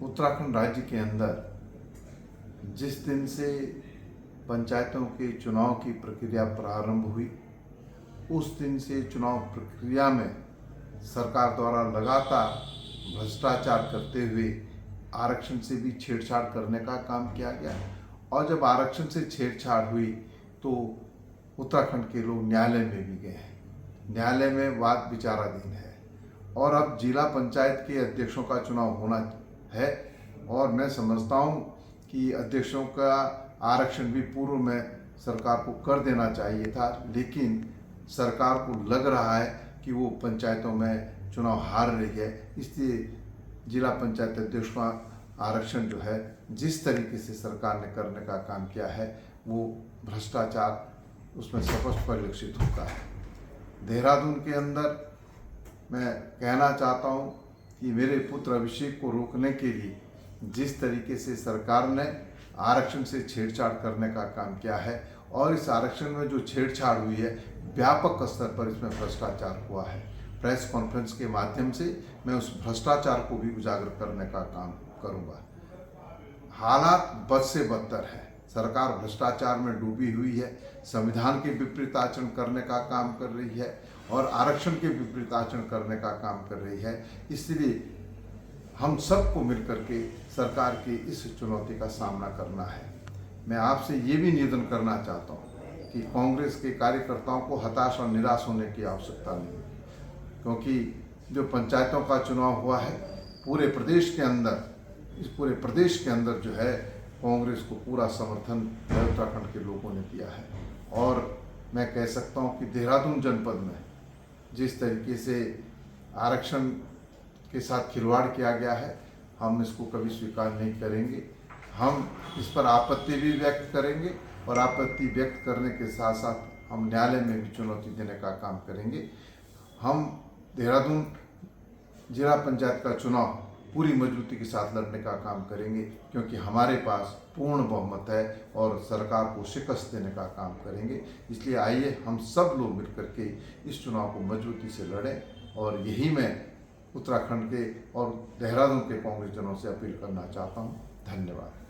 उत्तराखंड राज्य के अंदर जिस दिन से पंचायतों के चुनाव की प्रक्रिया प्रारंभ हुई, उस दिन से चुनाव प्रक्रिया में सरकार द्वारा लगातार भ्रष्टाचार करते हुए आरक्षण से भी छेड़छाड़ करने का काम किया गया। और जब आरक्षण से छेड़छाड़ हुई तो उत्तराखंड के लोग न्यायालय में भी गए हैं। न्यायालय में वाद विचाराधीन है और अब जिला पंचायत के अध्यक्षों का चुनाव होना है। और मैं समझता हूँ कि अध्यक्षों का आरक्षण भी पूर्व में सरकार को कर देना चाहिए था, लेकिन सरकार को लग रहा है कि वो पंचायतों में चुनाव हार रही है, इसलिए जिला पंचायत अध्यक्ष का आरक्षण जो है जिस तरीके से सरकार ने करने का काम किया है वो भ्रष्टाचार उसमें स्पष्ट परिलक्षित होता है। देहरादून के अंदर मैं कहना चाहता हूँ कि मेरे पुत्र अभिषेक को रोकने के लिए जिस तरीके से सरकार ने आरक्षण से छेड़छाड़ करने का काम किया है और इस आरक्षण में जो छेड़छाड़ हुई है व्यापक स्तर पर इसमें भ्रष्टाचार हुआ है। प्रेस कॉन्फ्रेंस के माध्यम से मैं उस भ्रष्टाचार को भी उजागर करने का काम करूंगा। हालात बद से बदतर है, सरकार भ्रष्टाचार में डूबी हुई है, संविधान के विपरीत आचरण करने का काम कर रही है और आरक्षण के विपरीत आचरण करने का काम कर रही है। इसलिए हम सबको मिलकर के सरकार की इस चुनौती का सामना करना है। मैं आपसे ये भी निवेदन करना चाहता हूँ कि कांग्रेस के कार्यकर्ताओं को हताश और निराश होने की आवश्यकता नहीं, क्योंकि जो पंचायतों का चुनाव हुआ है पूरे प्रदेश के अंदर, इस पूरे प्रदेश के अंदर जो है कांग्रेस को पूरा समर्थन उत्तराखंड के लोगों ने दिया है। और मैं कह सकता हूँ कि देहरादून जनपद में जिस तरीके से आरक्षण के साथ खिलवाड़ किया गया है, हम इसको कभी स्वीकार नहीं करेंगे। हम इस पर आपत्ति भी व्यक्त करेंगे और आपत्ति व्यक्त करने के साथ साथ हम न्यायालय में भी चुनौती देने का काम करेंगे। हम देहरादून जिला पंचायत का चुनाव पूरी मजबूती के साथ लड़ने का काम करेंगे, क्योंकि हमारे पास पूर्ण बहुमत है और सरकार को शिकस्त देने का काम करेंगे। इसलिए आइए हम सब लोग मिलकर के इस चुनाव को मजबूती से लड़ें और यही मैं उत्तराखंड के और देहरादून के कांग्रेस जनों से अपील करना चाहता हूँ। धन्यवाद।